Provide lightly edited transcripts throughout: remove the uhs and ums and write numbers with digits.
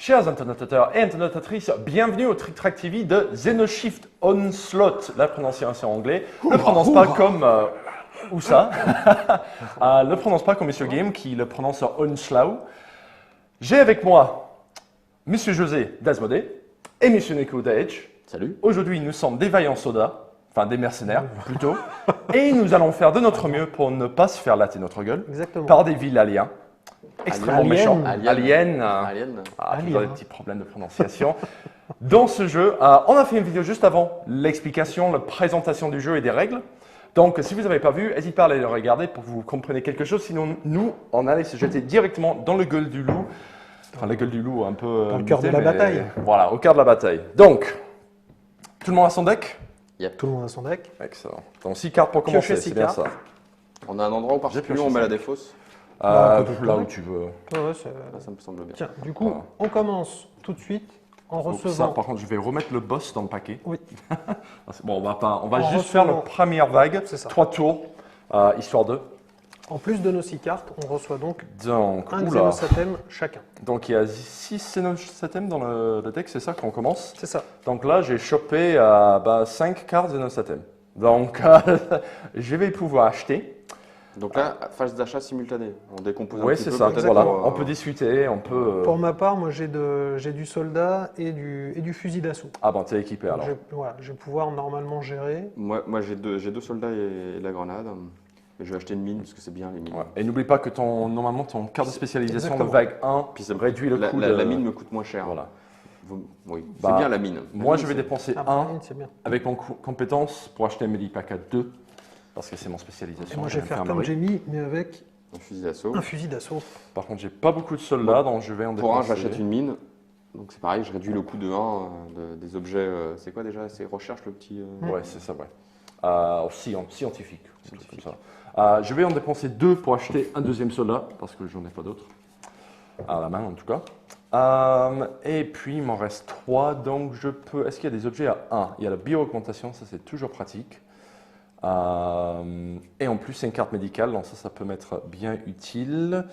Chers internatateurs et internatatrices, bienvenue au Trick Track TV de Xenoshift Onslaught. La prononciation en anglais ne prononce pas comme où ça ne prononce pas comme Monsieur Game qui le prononce Onslaught. J'ai avec moi Monsieur José Dasmodé et Monsieur Nico Dage. Salut. Aujourd'hui, nous sommes des vaillants sodas, enfin des mercenaires plutôt, et nous allons faire de notre mieux pour ne pas se faire latter notre gueule par des villes aliens. Extrêmement méchants. Alien. Toujours des petits problèmes de prononciation. Dans ce jeu, on a fait une vidéo juste avant l'explication, la présentation du jeu et des règles. Donc, si vous n'avez pas vu, n'hésitez pas à aller le regarder pour que vous compreniez quelque chose. Sinon, nous, on allait se jeter directement dans le gueule du loup. Enfin, la gueule du loup, un peu. Dans le cœur de la bataille. Voilà, au cœur de la bataille. Donc, tout le monde a son deck? Yep. Tout le monde a son deck. Excellent. Donc, 6 cartes pour commencer, c'est bien ça. On a un endroit en particulier où on met la défausse? Là où tu veux. Ouais, ça me semble bien. Tiens, du coup, on commence tout de suite en recevant. Ça, par contre, je vais remettre le boss dans le paquet. Oui. Bon, on va juste faire la première vague, 3 tours, histoire de. En plus de nos 6 cartes, on reçoit donc un oula. Xenosatem chacun. Donc il y a 6 Xenosatem dans le deck, c'est ça qu'on commence? C'est ça. Donc là, j'ai chopé 5 cartes Xenosatem. Donc je vais pouvoir acheter. Donc là, phase d'achat simultanée. On décompose un Oui, petit peu. c'est ça. peut-être Voilà. pour, On peut discuter, on peut. Pour ma part, moi j'ai du soldat et du fusil d'assaut. Ah bon, t'es équipé alors. Je vais pouvoir normalement gérer. Moi j'ai deux soldats et de la grenade. Mais je vais acheter une mine parce que c'est bien les mines. Ouais. Et n'oublie pas que normalement ton carte de spécialisation Exactement. de vague 1 Puis ça réduit le coût de. La mine me coûte moins cher. Voilà. Oui, c'est bien la mine. Moi, je vais dépenser 1 c'est bien. avec mon compétence pour acheter un Medipack à 2 parce que c'est mon spécialisation. Et moi je vais faire comme j'ai mis, mais avec un fusil d'assaut. un fusil d'assaut. Par contre, j'ai pas beaucoup de soldats, donc je vais en dépenser. Pour 1, j'achète une mine. Donc c'est pareil, je réduis le coût de 1 des objets. C'est quoi déjà? C'est recherche le petit. Ouais, c'est ça, ouais. Scientifique. Comme ça. Je vais en dépenser 2 pour acheter un deuxième soldat, parce que j'en ai pas d'autres. À la main, en tout cas. Et puis, il m'en reste 3, donc je peux... Est-ce qu'il y a des objets à 1? Il y a la bio-augmentation, ça c'est toujours pratique. Et en plus, c'est une carte médicale, donc ça peut m'être bien utile.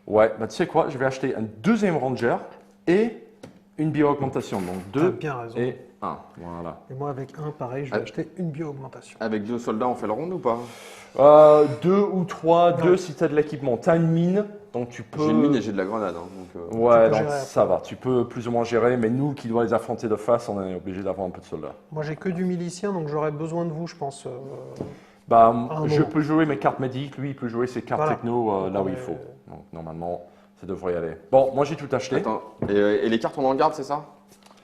Ouais, bah, tu sais quoi? Je vais acheter un deuxième ranger et une bio-augmentation. Donc 2 bien raison. et 1. Voilà. Et moi avec 1, pareil, je vais acheter une bio-augmentation. Avec 2 soldats, on fait le round ou pas? 2 ou 3, 2 si tu as de l'équipement. Tu as une mine, donc tu peux... J'ai une mine et j'ai de la grenade. Ouais, donc ça va. Tu peux plus ou moins gérer, mais nous qui doit les affronter de face, on est obligé d'avoir un peu de soldats. Moi j'ai que du milicien, donc j'aurais besoin de vous, je pense. Je peux jouer mes cartes médiques, lui il peut jouer ses cartes techno là où il faut. Donc normalement, ça devrait y aller. Bon, moi j'ai tout acheté. Attends, et les cartes on en garde, c'est ça?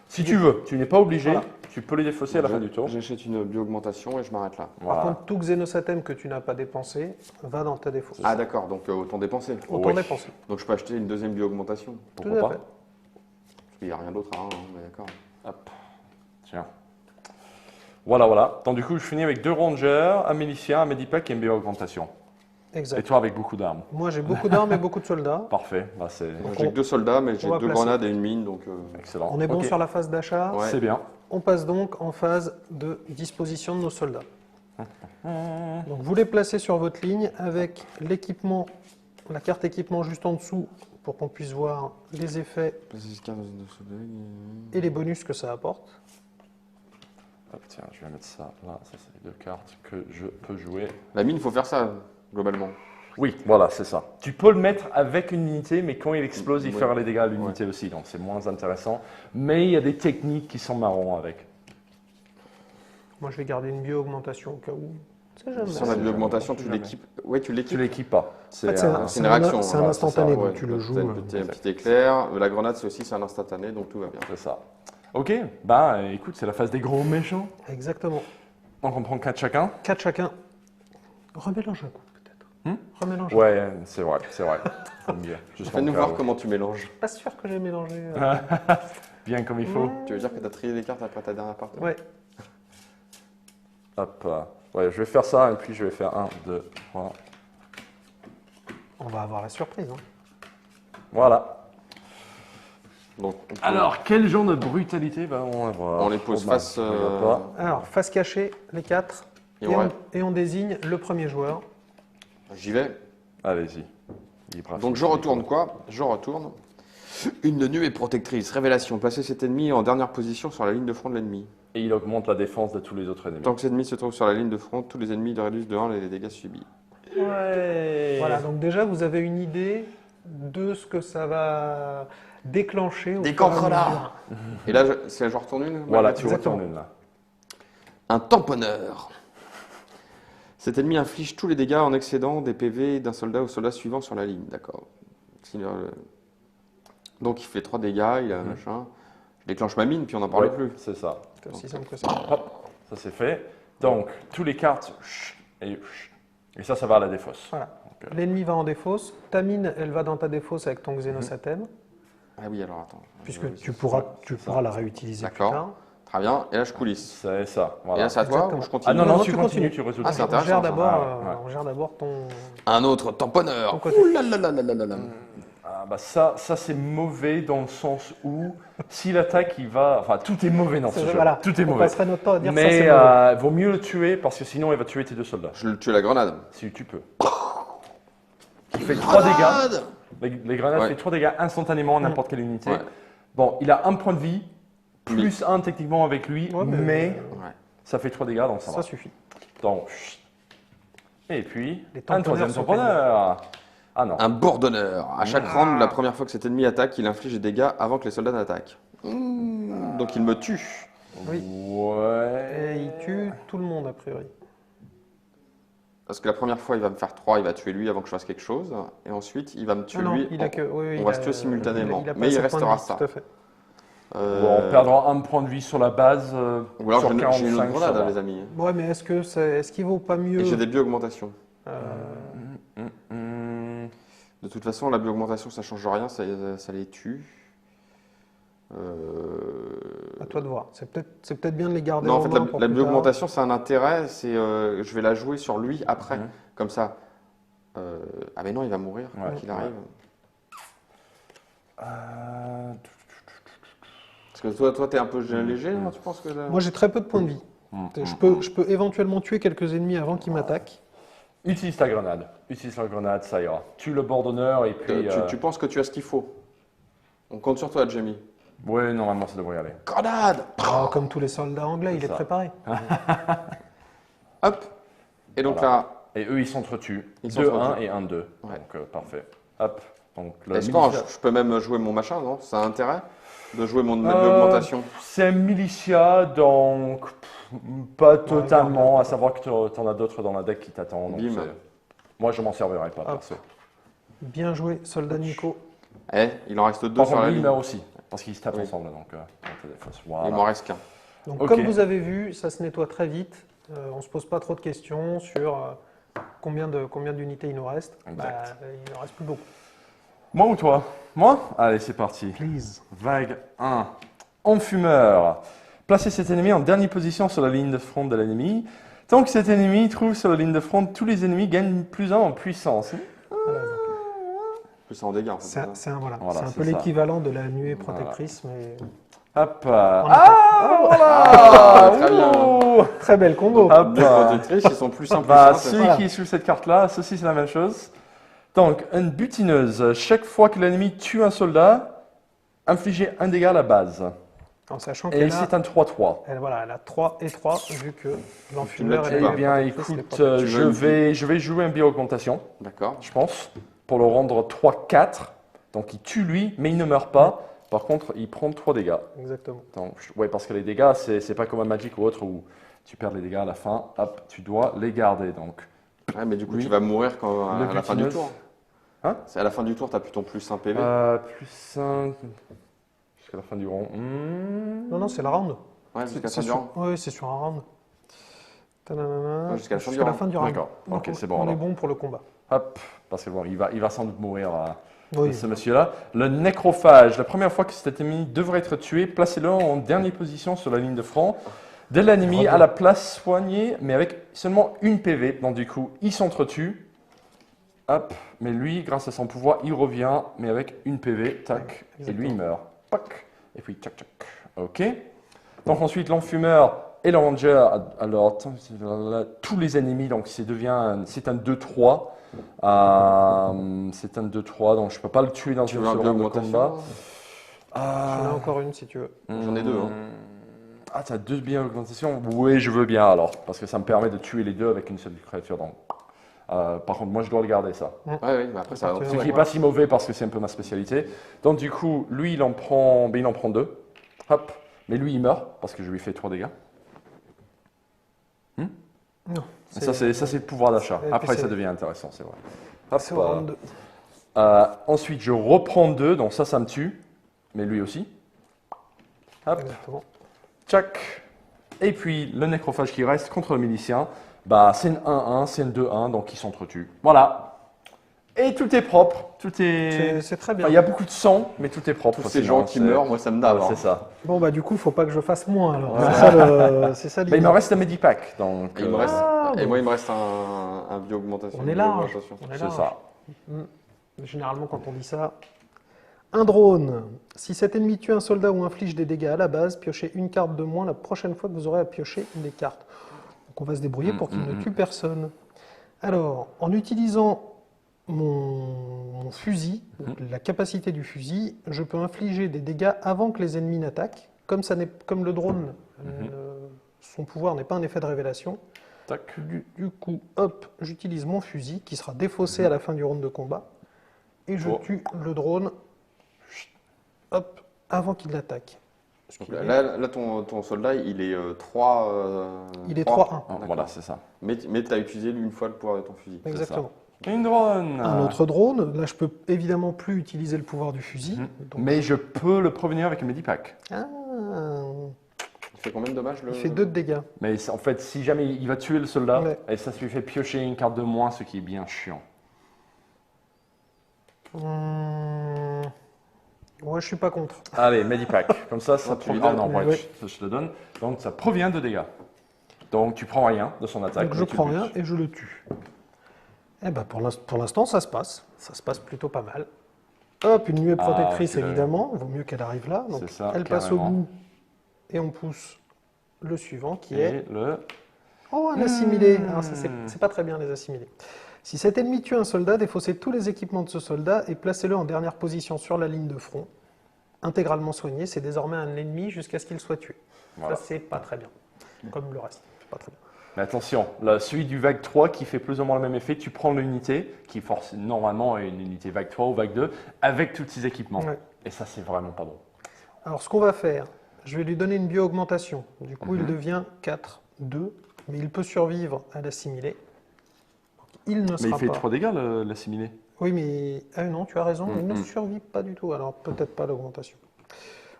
Si tu veux, tu n'es pas obligé. Tu peux les défausser à la fin du tour. J'achète une bio-augmentation et je m'arrête là. Par contre, tout Xenosatem que tu n'as pas dépensé va dans ta défausse. Ah d'accord, donc autant dépenser. Autant dépenser. Donc je peux acheter une deuxième bio-augmentation. Pourquoi pas? Fait. Parce qu'il n'y a rien d'autre à 1, mais d'accord. Hop, tiens. Voilà. Donc du coup, je finis avec 2 rangers, un milicien, un medipack et une bio-augmentation. Exact. Et toi avec beaucoup d'armes. Moi j'ai beaucoup d'armes et beaucoup de soldats. Parfait. J'ai que 2 soldats, mais j'ai 2 grenades et une mine, donc... Excellent. On est bon sur la phase d'achat. Ouais. C'est bien. On passe donc en phase de disposition de nos soldats. Donc vous les placez sur votre ligne avec l'équipement, la carte équipement juste en dessous pour qu'on puisse voir les effets et les bonus que ça apporte. Hop, tiens, je vais mettre ça là. Ça, c'est les 2 cartes que je peux jouer. La mine, il faut faire ça, globalement. Oui, voilà, c'est ça. Tu peux le mettre avec une unité, mais quand il explose, il fera les dégâts à l'unité aussi. Donc c'est moins intéressant. Mais il y a des techniques qui sont marrants avec. Moi je vais garder une bio-augmentation au cas où. Sur la bio-augmentation, tu l'équipes. Ouais, tu l'équipes. Tu l'équipes pas. C'est une réaction. C'est un instantané, donc tu le joues. Un petit éclair. La grenade, c'est un instantané, donc tout va bien. C'est ça. Ok, écoute, c'est la phase des gros méchants. Exactement. Donc on prend 4 chacun. 4 chacun. Remélange un coup peut-être. Remélange. Ouais, c'est vrai. Faut mieux. Fais-nous voir comment tu mélanges. Pas sûr que j'ai mélangé. Bien comme il faut. Tu veux dire que tu as trié les cartes après ta dernière partie? Ouais. Hop. Ouais, je vais faire ça et puis je vais faire 1, 2, 3. On va avoir la surprise. Voilà. Donc, alors, quel genre de brutalité on va voir? On les pose face... Alors, face cachée, les 4. Et on désigne le premier joueur. J'y vais. Allez-y. Donc je retourne quoi? Je retourne. Une nuée protectrice. Révélation. Placez cet ennemi en dernière position sur la ligne de front de l'ennemi. Et il augmente la défense de tous les autres ennemis. Tant que cet ennemi se trouve sur la ligne de front, tous les ennemis réduisent de 1 les dégâts subis. Ouais. Voilà, donc déjà, vous avez une idée de ce que ça va déclencher. Des cancrelats. Et là, c'est je retourne une. Voilà, tu Exactement. retournes une là. Un tamponneur. Cet ennemi inflige tous les dégâts en excédant des PV d'un soldat au soldat suivant sur la ligne. D'accord. Donc il fait 3 dégâts, il a un machin. Je déclenche ma mine, puis on n'en parle plus. C'est ça. C'est aussi simple que ça. Hop, ça c'est fait. Donc, tous les cartes, et ça va à la défausse. Voilà. L'ennemi va en défausse. Ta mine, elle va dans ta défausse avec ton Xénosatème, Ah oui, alors attends. puisque tu pourras la réutiliser plus D'accord. tard. Très bien. Et là, je coulisse. C'est ça. Et Voilà. là, c'est à toi Exactement. ou je continue Ah non, non, Non, tu tu continues, continues. tu résous. Ah, c'est On intéressant, gère ça. d'abord Ouais. ton Un autre tamponneur. Ton côté. Ouh là là là là là là là. Ah bah ça c'est mauvais dans le sens où s'il attaque, il va. Enfin, tout est mauvais dans ce jeu. Voilà. Tout est On mauvais. passerait notre temps à dire ça, Mais c'est mauvais. vaut mieux le tuer parce que sinon il va tuer tes 2 soldats. Je le tue à la grenade. Si tu peux. Il fait 3 dégâts. Grenade. Les grenades Ouais. fait 3 dégâts instantanément à n'importe quelle unité. Ouais. Bon, il a un point de vie, plus 1 techniquement avec lui, Ouais, mais Ouais. ça fait 3 dégâts, donc ça Ça va. suffit. Donc, et puis, Les un tamponneurs troisième sont tamponneur. Ah non. Un bourdonneur. À chaque round, la première fois que cet ennemi attaque, il inflige des dégâts avant que les soldats n'attaquent. Donc il me tue. Oui. Ouais. Et il tue tout le monde, a priori. Parce que la première fois, il va me faire 3, il va tuer lui avant que je fasse quelque chose. Et ensuite, il va me tuer Ah non, lui. il a que, oui, on il va a- se tuer simultanément. a pas Mais il assez de points de restera vie, ça. Tout à fait. Bon, on perdra un point de vie sur la base. Ou alors sur j'ai une 45, autre grenade, ça va. les amis. Ouais, mais est-ce qu'il vaut pas mieux Et j'ai des bio-augmentations. Hmm. De toute façon, la bio-augmentation, ça change rien, ça les tue. À toi de voir. C'est peut-être bien de les garder Non, en en fait, main pour la plus tard. bio-augmentation, c'est un intérêt, c'est je vais la jouer sur lui après, comme ça. Ah mais non, il va mourir, quoi Ouais, qu'il arrive. Euh, Parce que toi, t'es un peu léger, hein, tu penses que là... Moi, j'ai très peu de points de vie. Je peux éventuellement tuer quelques ennemis avant qu'ils m'attaquent. Utilise ta grenade. Utilise la grenade, ça ira. Tue le bourdonneur et puis. Tu penses que tu as ce qu'il faut. On compte sur toi, Jamie. Ouais, normalement ça devrait y aller. Grenade. Ah, comme tous les soldats anglais, il est ça. préparé. Hop. Et donc Voilà. là, Et eux, ils s'entretuent. Ils 2-1 s'entretuent. et 1-2. Ouais. Donc, parfait. Hop. Donc, le est-ce que militia- je peux même jouer mon machin, non? Ça a intérêt de jouer ma bio-augmentation? C'est un militia, donc pas totalement, à savoir que tu en as d'autres dans la deck qui t'attendent. donc Bim. c'est- Moi, je m'en servirai pas, perso. Bien joué, soldat Nico. Eh, il en reste 2 Par sur contre, la lui, il ligne. meurt aussi, parce qu'ils se tapent Oui. ensemble. Donc, t'as des fausses. Il Voilà. m'en reste qu'un. Donc, Ok. comme vous avez vu, ça se nettoie très vite. On ne se pose pas trop de questions sur combien d'unités il nous reste. Exact. Il ne reste plus beaucoup. Moi ou toi? Moi? Allez, c'est parti. Please. Vague 1. Enfumeur. Placez cet ennemi en dernière position sur la ligne de front de l'ennemi. Tant que cet ennemi trouve sur la ligne de front, tous les ennemis gagnent +1 en puissance. Voilà, donc, Plus en dégâts, en fait. c'est un Voilà, peu c'est ça. l'équivalent de la nuée protectrice, mais Hop. attaque. Voilà. très bien. Ouh. très belle combo. Hop. Les protectrices, ils sont plus simples. Bah, c'est ça. celui qui est sous cette carte-là, ceci c'est la même chose. Donc, une butineuse. Chaque fois que l'ennemi tue un soldat, infligez un dégât à la base. En sachant Et qu'elle c'est a, un 3-3. elle a 3 et 3, vu que l'enfumeur Tu et l'as la Eh tué. bien, protectrice les écoute, protègent. je vais jouer un bio-augmentation, D'accord. je pense, pour le rendre 3-4. Donc, il tue lui, mais il ne meurt pas. Par contre, il prend 3 dégâts. Exactement. Donc, ouais, parce que les dégâts, c'est pas comme un Magic ou autre où tu perds les dégâts à la fin. Hop, tu dois les garder. Donc, Ouais, mais du coup, Oui. tu vas mourir quand, Le à la fin du butineuse. tour. Hein? C'est à la fin du tour, t'as plus ton plus 1 PV. plus 5 jusqu'à la fin du rond. Non, c'est la round. Ouais, jusqu'à la C'est fin du round. Oui, c'est sur un round. Tananana. Ouais, jusqu'à la fin du round. D'accord. Donc, Ok, c'est bon On est alors. bon pour le combat. Hop, parce que bon, il va sans doute mourir. Oui. Ce monsieur-là. Le nécrophage. La première fois que cet ennemi devrait être tué, placez-le en dernière position sur la ligne de front de l'ennemi à la place soignée, mais avec seulement une PV. Donc du coup, il s'entretue. Hop, mais lui, grâce à son pouvoir, il revient, mais avec une PV. Tac, et lui, il meurt. Pac, et puis tac, tac. Ok. Donc ensuite, l'enfumeur Et le ranger, alors, attends, tous les ennemis, donc c'est un 2-3. C'est un 2-3, donc je ne peux pas le tuer dans une seconde de combat. J'en ai encore une si tu veux. J'en ai deux. Hein. Ah, tu as 2 biens d'augmentation? Oui, je veux bien alors, parce que ça me permet de tuer les deux avec une seule créature. Donc. Par contre, moi, je dois le garder, ça. Ouais, mais après, ça Ce qui n'est pas si mauvais parce que c'est un peu ma spécialité. Donc, du coup, lui, il en prend 2. Hop. Mais lui, il meurt parce que je lui fais 3 dégâts. Non. Ça, c'est le pouvoir d'achat. Après, ça devient intéressant, c'est vrai. Hop, c'est au round 2. Ensuite, je reprends 2, donc ça me tue. Mais lui aussi. Hop. Exactement. Tchac. Et puis, le nécrophage qui reste contre le milicien, bah, c'est une 1-1, c'est une 2-1, donc ils s'entretuent. Voilà. Et tout est propre. C'est très bien. Il y a beaucoup de sang, mais tout est propre. Tous ces gens qui meurent, moi, ça me dave. C'est ça. Bon, bah du coup, il ne faut pas que je fasse moins, alors. C'est ça l'idée. Mais il me reste un Medipack, donc... Et, moi, il me reste un bio-augmentation. On est large. C'est ça. Généralement, quand on dit ça... Un drone. Si cet ennemi tue un soldat ou inflige des dégâts à la base, piochez une carte de moins la prochaine fois que vous aurez à piocher une des cartes. Donc on va se débrouiller pour qu'il ne tue personne. Alors, en utilisant mon fusil, la capacité du fusil, je peux infliger des dégâts avant que les ennemis n'attaquent. Comme le drone, son pouvoir n'est pas un effet de révélation. Du coup, hop, j'utilise mon fusil qui sera défaussé à la fin du round de combat. Et je tue le drone. Hop, avant qu'il l'attaque. Là, ton soldat, il est 3... il est 3-1. Voilà, c'est ça. Mais tu as utilisé une fois le pouvoir de ton fusil. Exactement. Une drone. Un autre drone. Là, je peux évidemment plus utiliser le pouvoir du fusil. Donc... Mais je peux le prévenir avec un Medipack. Ah. Il fait combien de dommages Il fait 2 de dégâts. Mais en fait, si jamais il va tuer le soldat, et ça lui fait piocher une carte de moins, ce qui est bien chiant. Ouais, je suis pas contre. Allez, Medipack. Comme ça provient... Ah non, je te le donne. Donc, ça provient de dégâts. Donc, tu prends rien de son attaque. Donc, je prends rien et je le tue. Eh ben, pour l'instant, ça se passe. Ça se passe plutôt pas mal. Hop, une nuée protectrice, évidemment. Vaut mieux qu'elle arrive là. Donc, ça, elle passe au bout. Et on pousse le suivant qui est... Oh, un assimilé. Alors, ça, c'est pas très bien, les assimilés. Si cet ennemi tue un soldat, défaussez tous les équipements de ce soldat et placez-le en dernière position sur la ligne de front. Intégralement soigné, c'est désormais un ennemi jusqu'à ce qu'il soit tué. Voilà. Ça, c'est pas très bien. Comme le reste, c'est pas très bien. Mais attention, celui du vague 3 qui fait plus ou moins le même effet, tu prends l'unité, qui force normalement une unité vague 3 ou vague 2, avec tous ses équipements. Ouais. Et ça, c'est vraiment pas bon. Alors, ce qu'on va faire, je vais lui donner une bio-augmentation. Du coup, il devient 4-2, mais il peut survivre à l'assimiler. Il ne sera mais il fait pas. 3 dégâts, l'assimilé. Oui, mais non, tu as raison, il ne survit pas du tout. Alors, peut-être pas l'augmentation.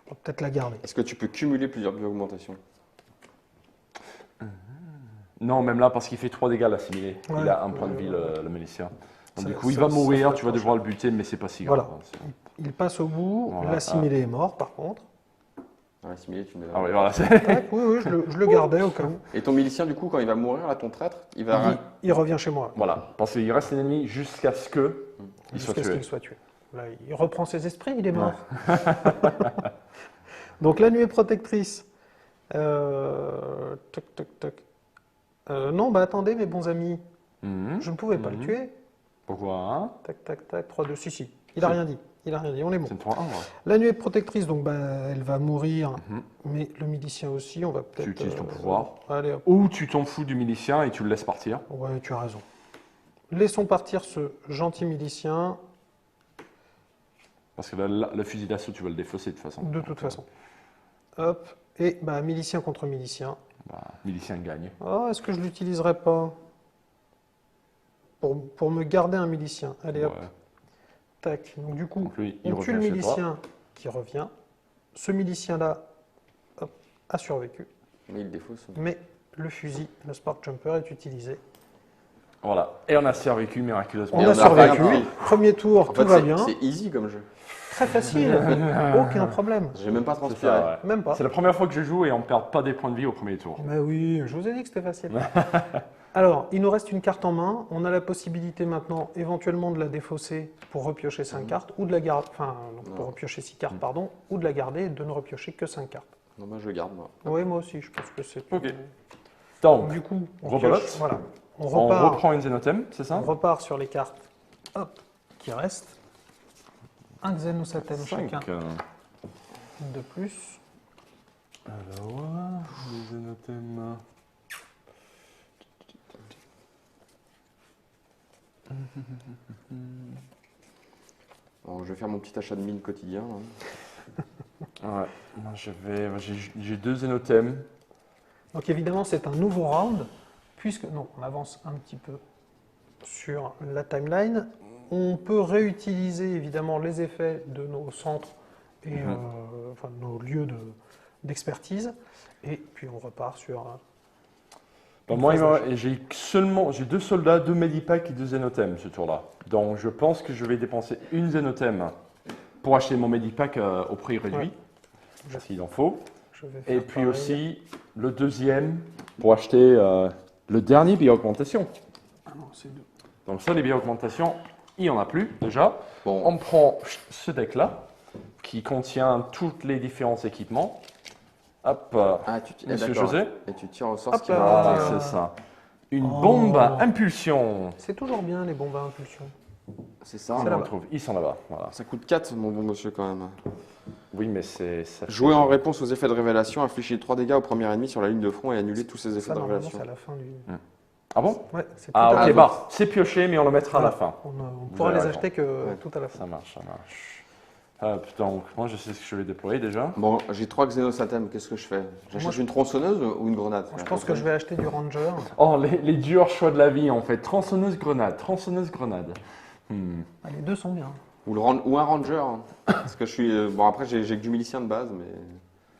On va peut-être la garder. Est-ce que tu peux cumuler plusieurs bio-augmentations? Non, même là, parce qu'il fait 3 dégâts l'assimilé. Il a un point de vie, le milicien. Donc, du coup, il va mourir, tu vas devoir le buter, mais c'est pas si grave. Voilà. Il passe au bout, l'assimilé est mort, par contre. L'assimilé, tu me Ah oui, voilà. Oui, je le gardais au cas où. Et ton milicien, du coup, quand il va mourir, là, ton traître, il revient chez moi. Voilà, parce qu'il reste un ennemi jusqu'à ce qu'il soit tué. Là, il reprend ses esprits, il est mort. Donc la nuée protectrice. Toc, toc, toc. Non, bah attendez, mes bons amis. Je ne pouvais pas le tuer. Pourquoi? Tac, tac, tac. 3-2. Si. Il n'a rien dit. Il n'a rien dit, on est bon. C'est 3-1, ouais. La nuée protectrice, donc elle va mourir, mais le milicien aussi, on va peut-être... Tu utilises ton pouvoir. Allez, hop. Ou tu t'en fous du milicien et tu le laisses partir. Ouais, tu as raison. Laissons partir ce gentil milicien. Parce que le fusil d'assaut, tu vas le défausser de toute façon. De toute façon. Hop, et milicien contre milicien. Milicien gagne. Oh, est-ce que je ne l'utiliserai pas pour me garder un milicien? Allez, hop. Tac, donc du coup, on tue le milicien qui revient. Ce milicien-là a survécu. Mais il défausse. Mais le fusil, le Spark Jumper, est utilisé. Voilà, et on a survécu miraculeusement. On a survécu. Premier tour, tout va bien. C'est easy comme jeu. Très facile, aucun problème. J'ai même pas transpiré. Même pas. C'est la première fois que je joue et on ne perd pas des points de vie au premier tour. Mais oui, je vous ai dit que c'était facile. Alors, il nous reste une carte en main. On a la possibilité maintenant, éventuellement, de la défausser pour repiocher 5 cartes, ou de la garder, pour repiocher 6 cartes, pardon, ou de la garder et de ne repiocher que 5 cartes. Non, moi je le garde, moi. Oui, moi aussi, je pense que c'est... Ok. Donc, Du coup, on rebelote. pioche, voilà. on reprend une Xénothème, c'est ça? On repart sur les cartes qui restent. Un Xénosatem 5. chacun de plus. Alors, les Xénothèmes. Bon, je vais faire mon petit achat de mine quotidien. Ouais, moi j'ai 2 Xénothèmes. Donc évidemment, c'est un nouveau round, puisque... Non, on avance un petit peu sur la timeline. On peut réutiliser évidemment les effets de nos centres et enfin, de nos lieux d'expertise. Et puis on repart sur... Moi, j'ai 2 soldats, 2 Medipacks et 2 Xénothèmes ce tour-là. Donc je pense que je vais dépenser une Xénothème pour acheter mon Medipack au prix réduit, parce qu'il en faut. Et puis aussi le deuxième pour acheter le dernier bio-augmentation. Ah non, c'est 2. Donc ça, les bio-augmentations, il n'y en a plus déjà. Bon. On prend ce deck-là qui contient tous les différents équipements. Hop, Monsieur José. Et tu tires au sort ce qui Voilà, va. c'est ça. Une bombe à impulsion. C'est toujours bien les bombes à impulsion. C'est ça. On le retrouve, ils sont là-bas. Voilà. Ça coûte 4, mon bon monsieur, quand même. Oui, mais c'est... Jouer en réponse aux effets de révélation, infliger 3 dégâts au premier ennemi sur la ligne de front et annuler tous ses effets Ça, de normalement, révélation. c'est à la fin du... Ah bon? Ouais, c'est tout Ah à ok, la bah, c'est pioché, mais on le mettra à la fin. On pourra les avez acheter que tout à la fin. Ça marche, ça marche. Hop, donc, moi je sais ce que je vais déployer déjà. Bon, j'ai 3 Xénosatem, qu'est-ce que je fais? J'achète une tronçonneuse ou une grenade? Je pense que je vais acheter du Ranger. Oh, les durs choix de la vie en fait. Tronçonneuse grenade, tronçonneuse grenade. Ah, les deux sont bien. Ou un Ranger. Hein. Parce que je suis. Bon, après, j'ai que du milicien de base, mais.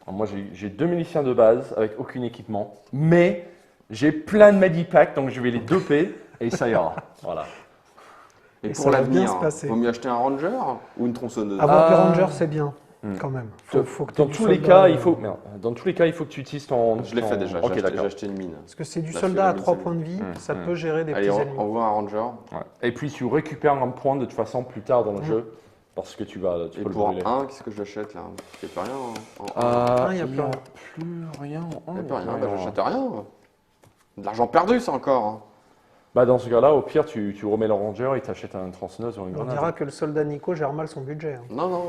Alors, moi j'ai 2 miliciens de base avec aucun équipement. Mais j'ai plein de Medipacks, donc je vais les doper et ça ira. Voilà. Et Et pour ça va bien l'avenir, se passer. vaut mieux acheter un Ranger ou une tronçonneuse? Avoir du Ranger, c'est bien, quand même. Faut que Dans t'aies du tous les soldat, cas, il faut. Merde. Dans tous les cas, il faut que tu utilises ton. Je l'ai fait déjà, Ok, j'ai d'accord. acheté une mine. Parce que c'est du Là, soldat à celui-là, 3 c'est- points de vie, ça peut gérer des Allez, petits on ennemis. voit un Ranger. Ouais. Et puis tu récupères un point de toute façon plus tard dans le jeu parce que tu Et peux le pour brûler. un, qu'est-ce que j'achète là? Il n'y a plus rien. Il y a il plus n'y a rien. plus rien. Il n'y a plus rien, bah, j'achète rien. De l'argent perdu, ça encore. Hein. Bah dans ce cas-là, au pire, tu remets le ranger et t'achètes un tronçonneuse ou une On grenade. dira que le soldat Nico gère mal son budget. hein. Non.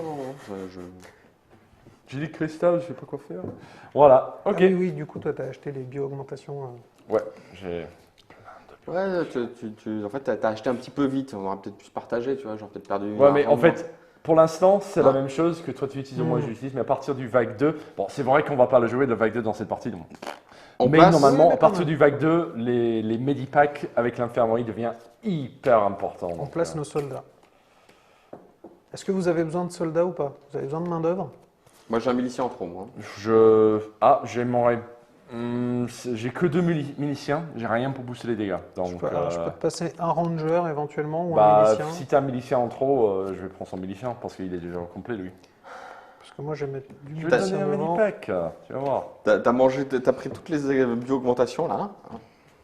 J'ai dit cristal, je sais pas quoi faire. Voilà, ok. Ah oui, du coup, toi, tu as acheté les bio-augmentations. Ouais, j'ai. Ouais, en fait, t'as acheté un petit peu vite. On aurait peut-être pu se partager, tu vois. J'aurais peut-être perdu. Ouais, mais en Ranger. fait, pour l'instant, c'est la Ah. même chose que toi tu utilises, moi j'utilise, mais à partir du vague 2, bon, c'est vrai qu'on va pas le jouer le vague 2 dans cette partie, donc. On Mais passe. normalement, Oui, mais à partir quand du vague 2, les Medipacks avec l'infirmerie devient hyper important. On donc, place nos soldats. Est-ce que vous avez besoin de soldats ou pas? Vous avez besoin de main-d'œuvre? Moi, j'ai un milicien en trop, moi. J'ai que 2 miliciens, j'ai rien pour booster les dégâts. Donc, je peux te passer un ranger éventuellement ou un bah, milicien. si t'as un milicien en trop, je vais prendre son milicien parce qu'il est déjà complet lui. Parce que moi, je vais mettre du Je vais te milicien donner un devant. Medipack, tu vas voir. T'as pris toutes les bio-augmentations, là. Hein.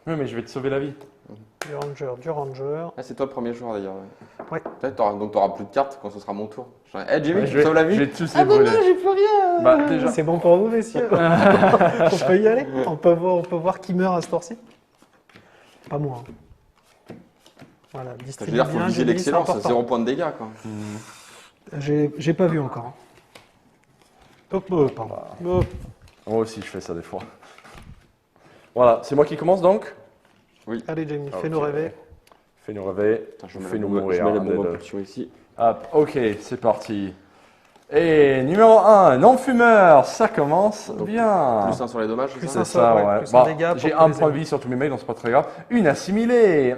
Oui, mais je vais te sauver la vie. Du ranger. Ah, c'est toi le premier joueur, d'ailleurs. Ouais. Donc, t'auras plus de cartes quand ce sera mon tour. Eh, Jimmy, Ouais, tu me sauves la vie? Je vais tous Ah les non, brûler. non, j'ai plus rien. Bah, déjà. C'est bon pour vous, messieurs. On peut y aller. On peut voir qui meurt à ce tour-ci. Pas moi. hein. Voilà, Je veux distribue dire, faut bien, viser Jimmy, c'est l'excellence, important. 0 point de dégâts, quoi. J'ai pas vu encore. Hop, pardon. Hop. Moi aussi, je fais ça des fois. Voilà, c'est moi qui commence donc. Allez, Jamie, Ok. fais-nous rêver. Fais-nous rêver, Je mets fais-nous la mourir. bombe un des à deux. impulsion ici. Hop, ok, c'est parti. Et numéro 1, non-fumeur, ça commence Donc, bien. Plus 1 sur les dommages, c'est Plus ça? un C'est ça, ouais, ouais. plus un Bah, dégât pour j'ai tous un les point de ennemis. vie sur tous mes mecs, donc c'est pas très grave. Une assimilée.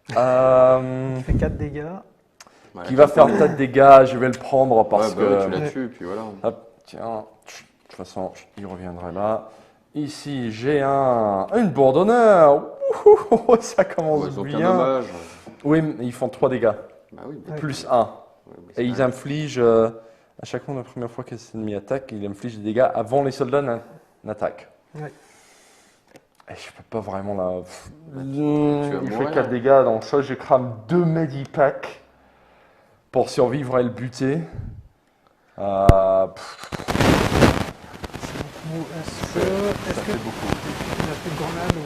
Fait 4 dégâts. Ouais, Qui va faire un tas de dégâts, je vais le prendre parce ouais, bah, que... tu la tues, puis voilà. Hop, tiens, de toute façon, il reviendra là. Ici, j'ai une bourre d'honneur. Ouh, ça commence Ouais, ils ont qu'un bien. dommage. Oui, mais ils font 3 dégâts, Bah oui. Ouais. plus 1. Ouais, mais c'est Et ils pas- infligent, à chaque fois la première fois qu'un ennemi attaque, ils infligent des dégâts avant les soldats n'attaquent. Ouais. Et je peux pas vraiment la... vas Il fait mourir. 4 dégâts, donc soit je crame 2 Medipacks pour survivre et le buter. Est-ce que Ça fait beaucoup. tu n'as plus de grenade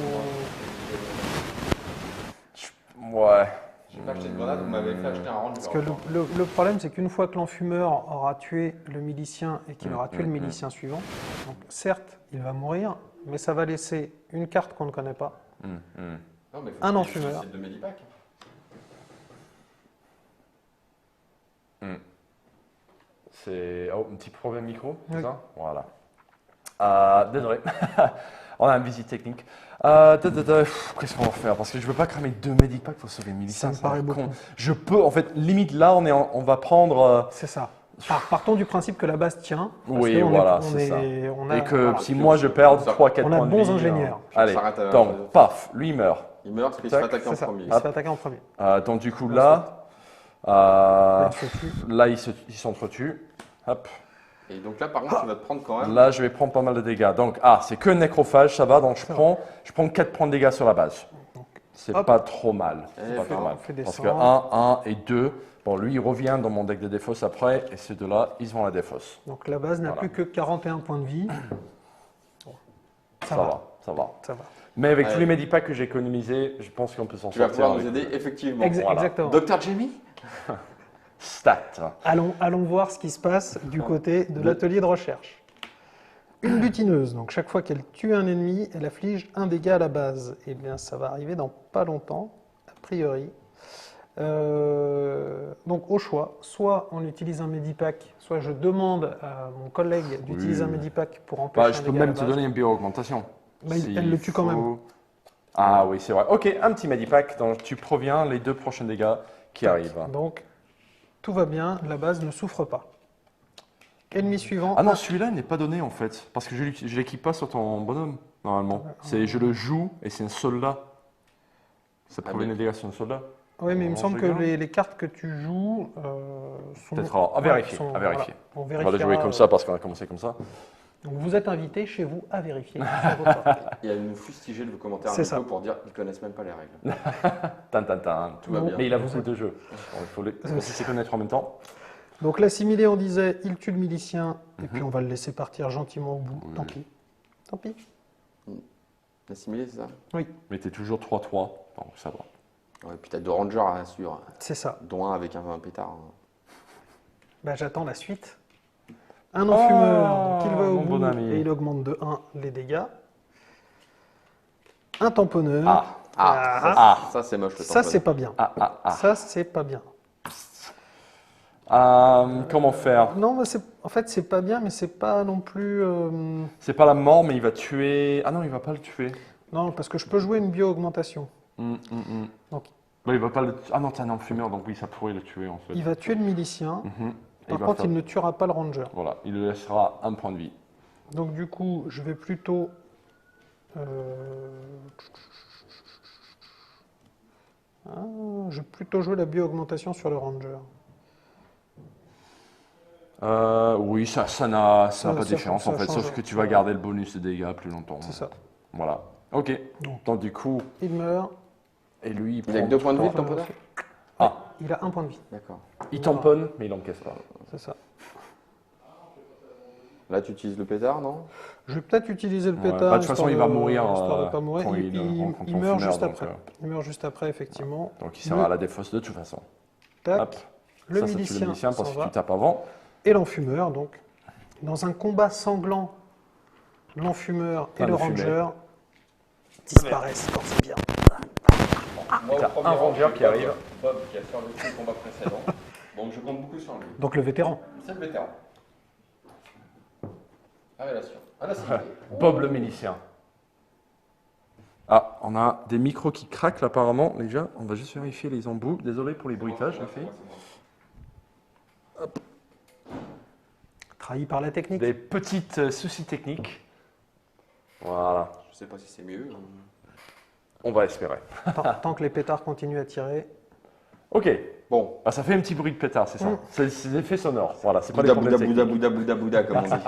ou... Ouais. J'ai pas acheté de grenade, vous m'avez fait acheter un ranger. Parce que le problème, c'est qu'une fois que l'enfumeur aura tué le milicien et qu'il aura tué le milicien suivant, donc certes, il va mourir, mais ça va laisser une carte qu'on ne connaît pas, Non, mais un enfumeur. C'est de Medipack. C'est... Oh, un petit problème micro, c'est Oui. ça? Voilà. Désolé. On a une visite technique. Qu'est-ce qu'on va faire? Parce que je veux pas cramer 2 Medipack pour sauver Millicent. Ça me paraît beaucoup. Je peux, en fait, limite là, on va prendre... C'est ça. Partons du principe que la base tient. Parce Oui, que voilà, on c'est est- ça. on a- Et que voilà. si moi je perds 3-4 points On a de bons vie, ingénieurs. Allez, s'arrête à- donc, paf, lui il meurt. Il meurt parce qu'il se fait Tac, attaquer en C'est ça. premier. Il se fait attaquer en premier. Donc du coup Là, là, il se tue. là il s'entretue. Hop. Et donc là, par contre, tu vas te prendre quand même. Là, je vais prendre pas mal de dégâts. Donc, c'est que nécrophage, ça va. Donc, je prends 4 points de dégâts sur la base. C'est hop. pas trop mal. Eh, C'est pas trop mal. fait Parce que descendre. 1 et 2, bon, lui, il revient dans mon deck de défausse après. Et ces deux-là, ils vont à la défausse. Donc la base n'a Voilà. plus que 41 points de vie. Bon. Ça va, ça va. Ça va. Mais avec tous Allez. les Medipacks que j'ai économisés, je pense qu'on peut s'en Tu vas sortir. pouvoir nous avec aider effectivement. Voilà. Exactement. Dr Jamie Stats. Allons voir ce qui se passe du côté de l'atelier de recherche. Une butineuse, donc chaque fois qu'elle tue un ennemi, elle afflige un dégât à la base. Eh bien, ça va arriver dans pas longtemps, a priori. Donc au choix, soit on utilise un Medipack, soit je demande à mon collègue d'utiliser un Medipack pour empêcher un Je peux dégât à même la te base. donner une bio-augmentation. Bah, elle le tue quand même. Ah oui, c'est vrai. Ok, un petit Medipack, donc tu proviens les 2 prochains dégâts qui arrivent. Donc tout va bien, la base ne souffre pas. Ennemi suivant. Ah non, celui-là n'est pas donné en fait, parce que je l'équipe pas sur ton bonhomme, normalement. Je le joue et c'est un soldat. Ça provient des dégâts sur un soldat. Oui, mais il me Non, semble je que regarde. les cartes que tu joues sont... Peut-être à vérifier. sont- À vérifier. voilà, on On va le vérifiera, jouer comme ça parce qu'on a commencé comme ça. Donc vous êtes invité chez vous à vérifier. sur votre portée. Il y a une fustigée de vos commentaires C'est un ça. peu pour dire qu'ils connaissent même pas les règles. Tan. Tout va bien. Mais il a beaucoup de jeux. Il faut les connaître en même temps. Donc l'assimilé, on disait, il tue le milicien, et puis on va le laisser partir gentiment au bout. Tant pis. Tant pis. Assimilé, c'est ça Mais t'es toujours 3-3, donc ça va. Ouais, puis t'as 2 rangers à assurer, C'est ça. dont un avec un pétard. Bah, j'attends la suite. Un enfumeur, donc il va au mon bout bon ami. et il augmente de 1 les dégâts. Un tamponneur. Ça c'est moche le Ça, temps. c'est pas bien. Ça, c'est pas bien. Comment faire? Non, mais en fait, c'est pas bien, mais c'est pas non plus. C'est pas la mort, mais il va tuer. Ah non, il va pas le tuer. Non, parce que je peux jouer une bio-augmentation. Donc, Bah, il va pas le... Ah non, t'es un enfumeur, donc oui, ça pourrait le tuer en fait. il va tuer le milicien. Et Par contre, il ne tuera pas le ranger. Voilà, il lui laissera 1 point de vie. Donc, du coup, je vais plutôt. Je vais plutôt jouer la bio-augmentation sur le ranger. Oui, ça n'a pas de ça différence en ça fait, change. sauf que tu vas garder le bonus de dégâts plus longtemps. C'est ça. Voilà. Ok. Donc du coup, Il meurt. et lui, Il a que 2 points de vie, le tamponneur Il a 1 point de vie. D'accord. il tamponne, mais il encaisse pas. C'est ça. Là, tu utilises le pétard, non Je vais peut-être utiliser le Ouais, pétard. bah, de toute façon, il va mourir, Histoire de pas mourir. quand Il, il rencontre il ton meurt fumeur, juste donc, après. Il meurt juste après, effectivement. Donc il sera à la défausse de toute façon. Tac. Hop. Le Ça tue milicien, le parce s'en que va. tu tapes avant. Et l'enfumeur, donc. Dans un combat sanglant, l'enfumeur et Plein le de fumée. ranger disparaissent quand c'est bien. T'as un ranger qui arrive. Bob qui a survécu au combat précédent. Donc je compte beaucoup sur lui. Donc le vétéran. C'est le vétéran. Révélation. Ah là, c'est Bob le milicien. Ah, on a des micros qui craquent là, apparemment. Déjà, on va juste vérifier les embouts. Désolé pour les bruitages, les filles. Trahi par la technique. Des petites soucis techniques. Voilà. Je sais pas si c'est mieux. On va espérer. Tant que les pétards continuent à tirer. Ok. Bon. Ah, ça fait un petit bruit de pétard, c'est ça. C'est des effets sonores. Voilà, c'est pas Bouddha, des Bouddha, problèmes Bouddha, techniques. Bouddha, Bouddha, Bouddha, comme on dit.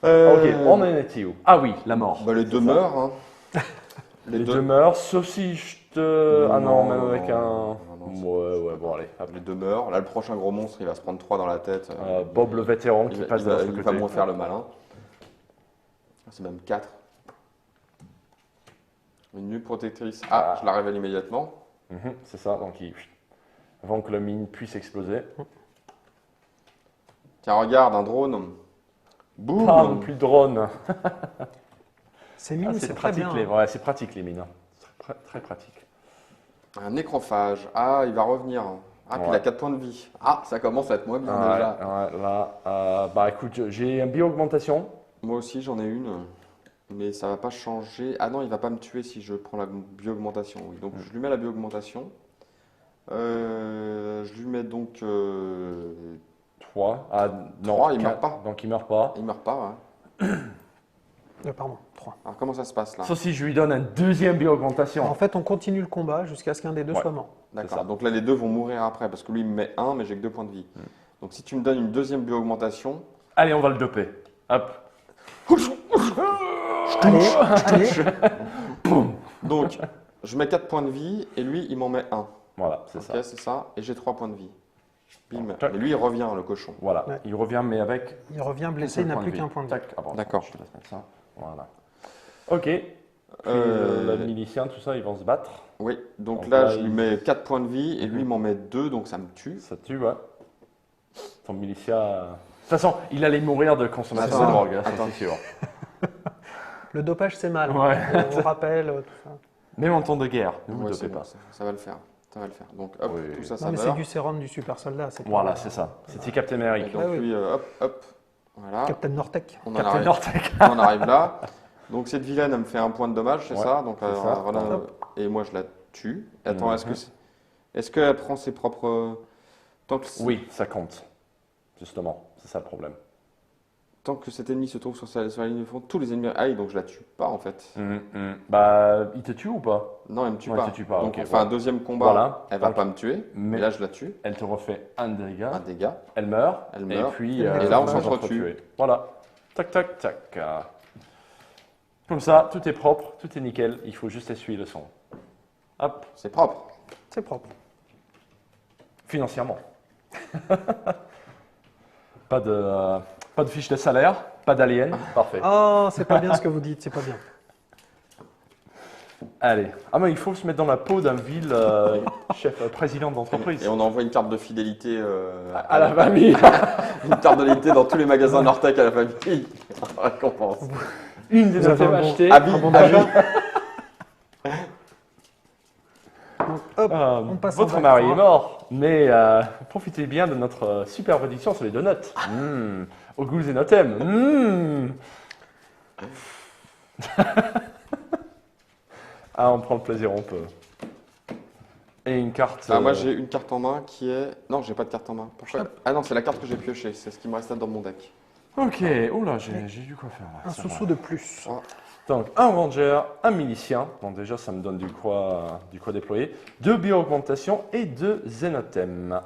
Ok, on en était où? Ah oui, la mort. Bah, les deux meurent. Hein. Les deux meurent, sauf si je te... Ah non, Non, même avec un... non, Ouais, bon allez. hop. Les deux meurent. Là, le prochain gros monstre, il va se prendre 3 dans la tête. Bob le vétéran qui passe de l'autre il va côté. moins faire le malin. C'est même 4. Une nulle protectrice. Ah, je la révèle immédiatement. C'est ça, donc avant que la mine puisse exploser. Tiens, regarde, un drone. Boum. Bam, plus de drone. Ces mines, c'est très pratique, bien. Ouais, c'est pratique les mines. Très, très pratique. Un nécrophage. Ah, il va revenir. Ah, puis il a 4 points de vie. Ah, ça commence à être moins bien déjà. Ouais, là, bah écoute, j'ai un bio-augmentation. Moi aussi, j'en ai une. Mais ça va pas changer. Ah non, il va pas me tuer si je prends la bio-augmentation. Oui. Donc, je lui mets la bio-augmentation. Je lui mets donc 3. Ah non, 3, il meurt pas. Donc il meurt pas. Il meurt pas, ouais. Pardon, 3. Alors, comment ça se passe là? Sauf si je lui donne un deuxième bio-augmentation. En fait, on continue le combat jusqu'à ce qu'un des deux soit mort. D'accord. Donc là, les deux vont mourir après parce que lui, il me met 1, mais j'ai que 2 points de vie. Donc, si tu me donnes une deuxième bio-augmentation. Allez, on va le doper. Hop. Allez. Donc, je mets 4 points de vie et lui, il m'en met 1. Voilà, c'est ça. Ok, c'est ça. Et j'ai 3 points de vie. Bim. Tac. Et lui, il revient, le cochon. Voilà, Ouais. il revient, mais avec. Il revient blessé, il n'a plus qu'un point de vie. Tac. Ah bon, D'accord. Je te laisse mettre ça. Voilà. Ok. Puis le milicien, tout ça, ils vont se battre. Oui, donc Donc là, là, je lui mets 4 points de vie et lui, il m'en met 2, donc ça me tue. Ça tue, ouais. Ton milicia. De toute façon, il allait mourir de consommation Attends, de drogue, hein, ça attends. c'est sûr. Le dopage, c'est mal. Ouais. On vous rappelle tout ça. Même en temps de guerre, ne vous Ouais, dopez c'est pas. bon, ça va le faire. Ça va le faire. Donc hop, Oui. tout ça, Non, ça mais c'est meurt. du sérum du super soldat. Voilà, c'est ça. C'était Captain Et America. donc Ah oui. lui, hop, voilà. Captain Nortec. On en Captain arrive, Nortec. on en arrive là. Donc cette vilaine, elle me fait un point de dommage, c'est Ouais, ça. Donc c'est ça. voilà. Et moi, je la tue. Attends, est-ce qu'elle prend ses propres... Tant que, Oui, ça compte. Justement, c'est ça le problème. Tant que cet ennemi se trouve sur la ligne de front, tous les ennemis... Ah, donc je la tue pas, en fait. Bah, il te tue ou pas? Non, elle me tue Ouais, pas. elle te tue pas, Donc ok, on fait voilà. un deuxième combat. Voilà. Elle va Donc, pas me tuer, mais- mais là, je la tue. Elle te refait un dégât. Un dégât. Elle meurt. Elle Et meurt. puis, Et là, on va s'entretue. s'entretuer. Voilà. Tac, tac, tac. Comme ça, tout est propre, tout est nickel. Il faut juste essuyer le son. Hop, C'est propre. C'est propre. financièrement. Pas de fiche de salaire, pas d'alien. Parfait. Oh, c'est pas bien ce que vous dites, c'est pas bien. Allez. Ah, mais il faut se mettre dans la peau d'un vil président d'entreprise. Et on envoie une carte de fidélité À la famille. une carte de fidélité dans tous les magasins Nortec à la famille. En récompense. Une des Vous avez notes un bon- achetées. Habit, Un bon habit. d'achat. Donc, hop, on passe en Votre bac mari trois. est mort, mais profitez bien de notre super réduction sur les donuts. Au goût et notem. Ah, on prend le plaisir, on peut. Et une carte. Ah, moi j'ai une carte en main qui est... Non, j'ai pas de carte en main. Pourquoi? Ah non, c'est la carte que j'ai piochée. C'est ce qui me restait dans mon deck. Ok, oula, j'ai du quoi faire là. Un ça sous-sous va. de plus. Donc, un ranger, un milicien. Donc, déjà, ça me donne du quoi déployer. 2 bio-augmentation et 2 zénothèmes.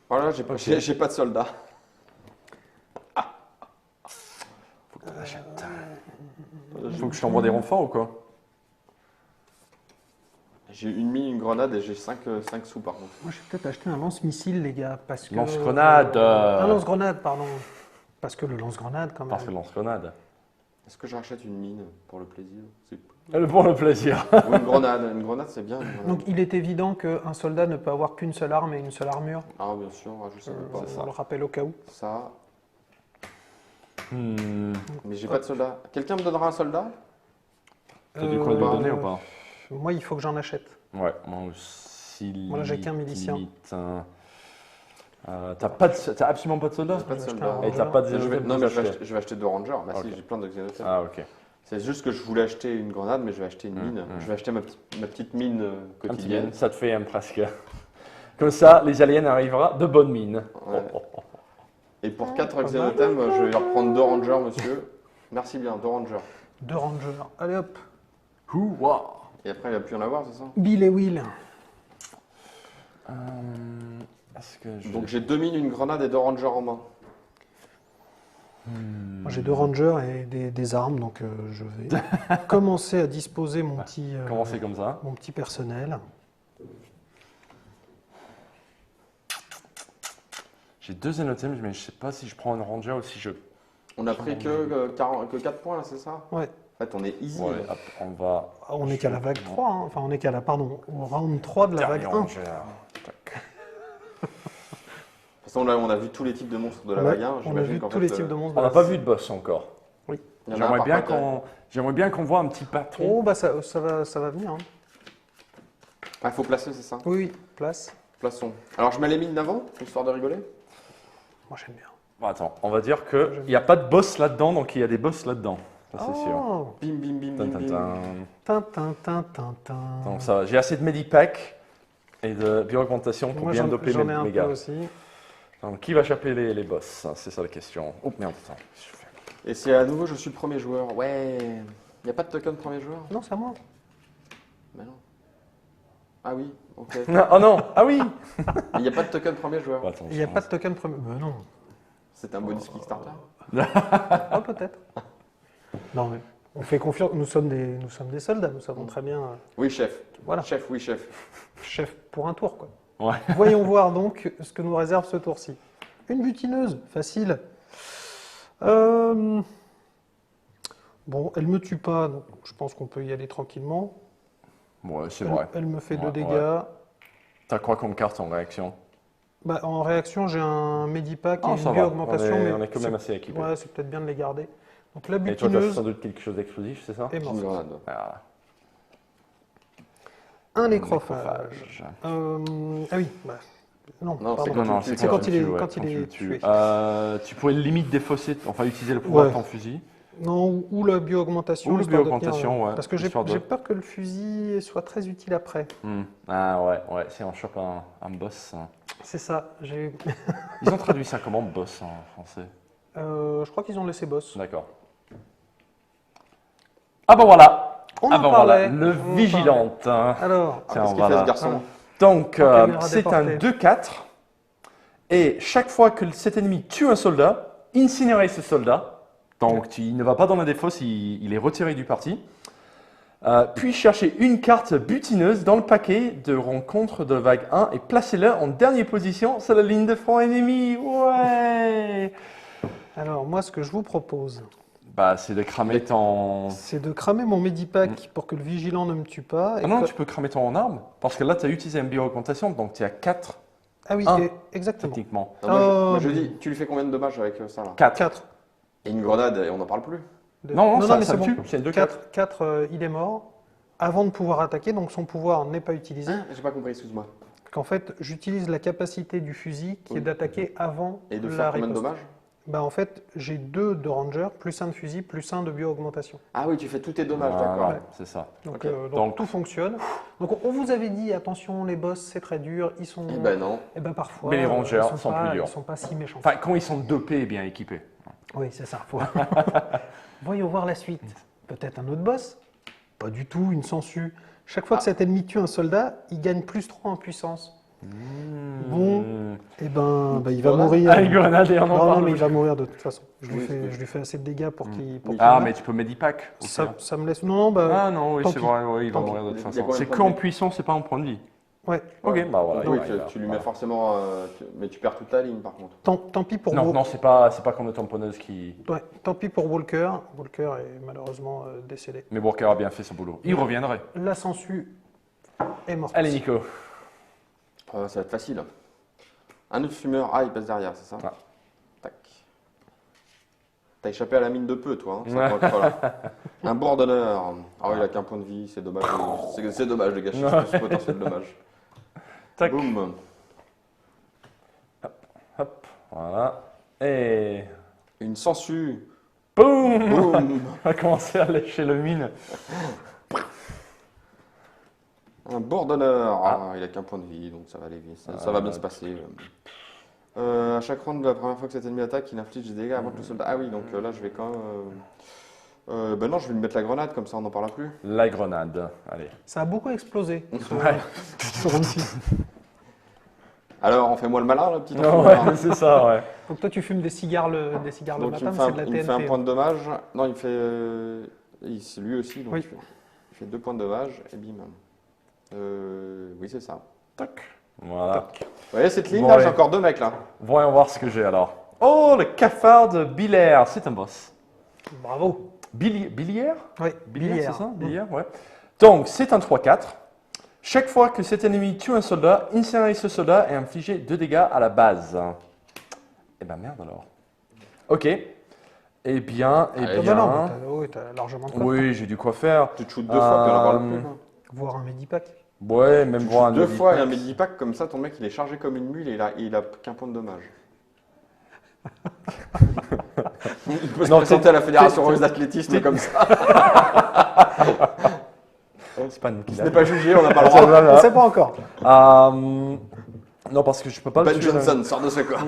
Voilà, j'ai pas de soldat. Faut que tu l'achètes. Faut que je t'envoie des renforts ou quoi? J'ai une mine, une grenade et j'ai 5 sous par contre. Moi, je vais peut-être acheter un lance-missile, les gars, parce que... Lance-grenade. Un lance-grenade, pardon. Parce que le lance-grenade, quand même. Parce que lance-grenade. Est-ce que je rachète une mine pour le plaisir? Pour le plaisir. Ou une grenade. Une grenade, c'est bien. Une grenade. Donc, il est évident qu'un soldat ne peut avoir qu'une seule arme et une seule armure. Ah, bien sûr, je savais pas. On le rappelle au cas où. Ça. Hmm. Mais j'ai pas de soldat. Quelqu'un me donnera un soldat? T'as du quoi lui Euh, donner ou pas? Moi, il faut que j'en achète. Ouais, moi aussi. Voilà, j'ai qu'un milicien. limite, hein. T'as absolument pas de soldat? J'ai pas de Je vais soldat. acheter un Et t'as pas de Mais zénothèmes non, pour mais acheter. je vais acheter 2 rangers. Bah Ok. si, j'ai plein de xénothèmes. Ah, ok. C'est juste que je voulais acheter une grenade, mais je vais acheter une mine. Je vais acheter ma petite mine Un petit quotidienne. mine, ça te fait presque. Comme ça, les aliens arrivera de bonnes mines. Ouais. Et pour 4 pas xénothèmes, je vais leur prendre 2 rangers, monsieur. Merci bien, 2 rangers. 2 rangers. Allez hop. Ouah. Et après, il va plus en avoir, c'est ça? Bill et Will. Est-ce que je... Donc j'ai 2 mines, une grenade et 2 rangers en main. Moi, j'ai 2 rangers et des armes, donc je vais commencer à disposer mon petit, Commencer comme ça. mon petit personnel. J'ai 2 zénothèmes, mais je sais pas si je prends un ranger ou si je... On a pris que 4 points, là, c'est ça? Ouais. En fait, on est easy. Ouais, hop, on va. On est qu'à la vague 3, hein. Enfin on est qu'à la, pardon, au round 3 de la vague 1. Dernier On rangeur. Tac. De toute façon, là, on a vu tous les types de monstres de la vague 1. on a J'imagine vu qu'en tous fait, les types de monstres. On n'a pas vu de boss encore. Oui. il y en a un J'aimerais par contre, bien qu'on voit un petit patron. Oh bah ça va venir. Hein. Ah, il faut placer, c'est ça? Oui, oui, place. Plaçons. Alors, je mets les mines d'avant, histoire de rigoler. Moi j'aime bien. Bon, attends, on va dire qu'il n'y a pas de boss là-dedans, donc il y a des boss là-dedans. Ça, c'est sûr. Oh. Bim, bim, bim, Tin, bim, tin, bim. tin. Tin. Donc ça va, j'ai assez de Medipack et de bioaugmentation pour Moi bien doper j'en ai un mes peu gars. aussi. Donc qui va choper les boss? C'est ça la question. Oh merde, attends. qu'est-ce que je fais Et si à nouveau je suis le premier joueur, ouais. Il n'y a pas de token premier joueur? Non, c'est à moi. Mais non. Ah oui, ok. Oh non! Ah oui! Il n'y a pas de token premier joueur. Bon, attends, Il n'y a pas de token premier. Non. C'est un bonus Kickstarter. Ah, peut-être. Non, mais on fait confiance. Nous sommes des soldats. Nous savons très bien. Oui, chef. Voilà. Chef, oui, chef. Chef pour un tour, quoi. Ouais. Voyons voir donc ce que nous réserve ce tour-ci. Une butineuse, facile. Bon, elle me tue pas, donc je pense qu'on peut y aller tranquillement. Ouais, c'est vrai. Elle me fait 2 Ouais, dégâts. ouais. T'as quoi comme carte en réaction? Bah, en réaction, j'ai un Medipack et Ah, une ça va. bio-augmentation. mais On est quand même assez équipés. Ouais, c'est peut-être bien de les garder. Donc la Et toi, t'as butineuse sans doute quelque chose d'explosif, c'est ça? est Une morte. grenade. Ah, Un nécrophage. nécrophage. Ah oui, bah, non, Non, pardon. Non, non, C'est quand il est, ouais, quand il tu le est tues. tué. Tu pourrais limite défausser, enfin utiliser le pouvoir Ouais. de ton fusil. Non, ou la bio-augmentation. Ou la histoire de bio-augmentation, tenir, ouais, Parce que j'ai histoire de- peur que le fusil soit très utile après. Ah ouais, si on chope un boss. C'est ça. Ils ont traduit ça comment, boss en français? Je crois qu'ils ont laissé boss. D'accord. Ah ben voilà. On Ah en ben parlait. voilà, le On en vigilante. Alors, Tiens, Qu'est-ce qu'il voilà. fait ce garçon? Donc, caméra c'est un déportée. 2-4. Et chaque fois que cet ennemi tue un soldat, incinérer ce soldat. Donc, il ne va pas dans la défausse, il est retiré du parti. Puis chercher une carte butineuse dans le paquet de rencontre de vague 1 et placez-la en dernière position sur la ligne de front ennemi. Ouais! alors, moi, ce que je vous propose, Bah, c'est de cramer ton. c'est de cramer mon Medipack pour que le vigilant ne me tue pas. Ah non, tu peux cramer ton arme. Parce que là, tu as utilisé une bio-augmentation, donc tu es à 4 Ah oui, un. exactement. techniquement. Non, moi, je mais- dis, tu lui fais combien de dommages avec ça là? 4. 4. Et une grenade, et on n'en parle plus. Non, ça mais c'est me bon. tue. C'est une 2-4. 4, il est mort. Avant de pouvoir attaquer, donc son pouvoir n'est pas utilisé. J'ai pas compris, excuse-moi. Qu'en fait, j'utilise la capacité du fusil qui est Oui. d'attaquer avant Et de la faire combien de riposte. dommages? Bah, en fait, j'ai 2 de ranger, plus 1 de fusil, plus 1 de bio-augmentation. Ah oui, tu fais tous tes dommages, Voilà, d'accord. c'est ça. Donc, Ok. donc tout fonctionne. Donc on vous avait dit, attention, les boss, c'est très dur, ils sont... Eh ben non. Eh ben parfois, Mais les rangers ils sont pas, plus durs. Ils sont pas si méchants. Enfin, quand ils sont dopés et bien équipés. Oui, c'est ça. Voyons voir la suite. Peut-être un autre boss? Pas du tout, une sangsue. Chaque fois que cet ennemi tue un soldat, il gagne plus 3 en puissance. Bon, eh ben, il va Voilà. mourir. Ah, une grenade et on en Non, parle. mais il va mourir de toute façon. Je lui Oui, oui. fais assez de dégâts pour qu'il Oui. Ah, meure. mais tu peux Medipack. aussi, hein. Ça me laisse... Non, bah... Ah non, oui, tant c'est pis. vrai, oui, il va Tant mourir de pis. toute Il y a façon. combien C'est de que points de en vie puissance, c'est pas en point de vie. Ouais. Ok, bah voilà. Oui, il va- tu lui mets voilà. forcément. Mais tu perds toute ta ligne par contre. Tant pis pour Non, non, c'est pas comme le tamponneuse qui. Ouais, tant pis pour Walker. Walker est malheureusement décédé. Mais Walker a bien fait son boulot. Il reviendrait. La sangsue est morte. Allez, Nico. Ça va être facile. Un autre fumeur. Ah, il passe derrière, c'est ça? Ah. Tac. T'as échappé à la mine de peu, toi. Hein, Ouais. 50 fois, là. Un bord d'honneur. Ah oui, il a qu'un point de vie. C'est dommage. C'est dommage de gâcher ce potentiel dommage. Tac. Boum. Hop, voilà. Et. Une sangsue. Boum Boum. On va commencer à lécher le mine. Un bord d'honneur. Ah, il a qu'un point de vie, donc ça va aller vite. Ça va bien se passer. À chaque round, la première fois que cet ennemi attaque, il inflige des dégâts avant que le soldat. Ah oui, donc là, je vais quand même. Ben non, je vais lui mettre la grenade, comme ça on n'en parlera plus. La grenade. Allez. Ça a beaucoup explosé. Ouais. ce round-ci. Alors, on fait moi le malin, le petit Ouais, enfant. c'est ça, ouais. Donc toi, tu fumes des cigares le Donc matin, il me mais fait, c'est de la il me fait un TNT. point de dommage. Non, il me fait. C'est lui aussi, donc Oui. il fait 2 points de dommage, et bim. Oui, c'est ça. Tac. Voilà. Vous voyez cette ligne Bon, là, allez. j'ai encore 2 mecs là. Voyons voir ce que j'ai alors. Oh, le cafard de Belair, c'est un boss. Bravo. Bilière? Oui, Bilière, c'est ça? Bilière, ouais. Donc, c'est un 3-4. Chaque fois que cet ennemi tue un soldat, incinérer ce soldat et infliger 2 dégâts à la base. Eh ben merde alors. Ok. Eh bien, non, oui, t'as largement de quoi. Oui, j'ai du quoi faire. Tu te shootes 2 fois, puis on en parle plus. Voir un Medipack. Ouais, même voir un 2 fois et un Medipack, comme ça, ton mec, il est chargé comme une mule et il a qu'un point de dommage. Il peut se présenter à la Fédération russe d'athlétisme comme ça. C'est pas une Ce n'est pas jugé, on n'a pas le droit. On ne sait pas encore. Non, parce que je peux pas Ben le tuer. Johnson, sort de ce corps.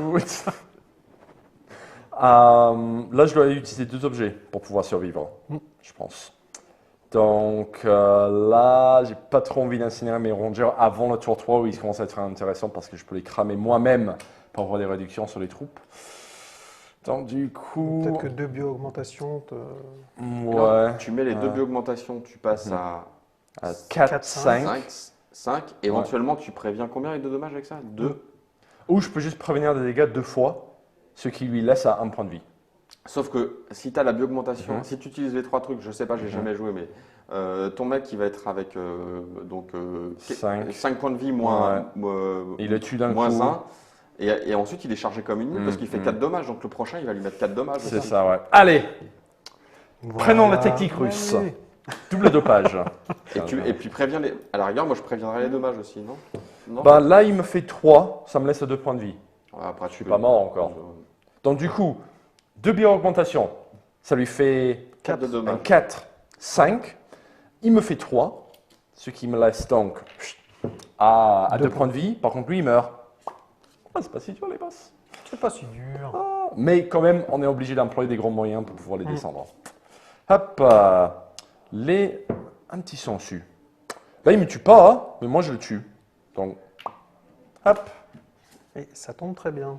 Là, je dois utiliser 2 objets pour pouvoir survivre, je pense. Donc là, j'ai pas trop envie d'incinérer mes rangers avant le tour 3 où ils commencent à être intéressants parce que je peux les cramer moi-même pour avoir des réductions sur les troupes. Donc du coup... Peut-être que 2 bio-augmentations Ouais. Non, tu mets les 2 bio-augmentations, tu passes à 4, 5. 5. Éventuellement, tu préviens combien avec de dommages avec ça? 2. Ou je peux juste prévenir des dégâts 2 fois, ce qui lui laisse à 1 point de vie. Sauf que si tu as la bio-augmentation, si tu utilises les 3 trucs, je sais pas, j'ai jamais joué, mais ton mec il va être avec 5 points de vie moins, il le tue d'un moins coup. 1. Et ensuite il est chargé comme une mule parce qu'il fait 4 dommages, donc le prochain il va lui mettre 4 dommages. C'est ça, ouais. Allez, voilà. prenons la technique russe. Oui. Double dopage. Et puis préviens les. À la rigueur, moi je préviendrai les dommages aussi, non? Bah là, il me fait 3, ça me laisse 2 points de vie. Après, Je suis pas mort encore. Donc du coup, 2 bio-augmentations, ça lui fait 4 de dommages. 4, 5. Il me fait 3, ce qui me laisse donc à 2 points de vie. Par contre, lui, il meurt. C'est pas si dur les boss. C'est pas si dur. Mais quand même, on est obligé d'employer des grands moyens pour pouvoir les descendre. Hop, un petit sangsue. Là, il me tue pas, mais moi je le tue. Donc, hop. Et ça tombe très bien.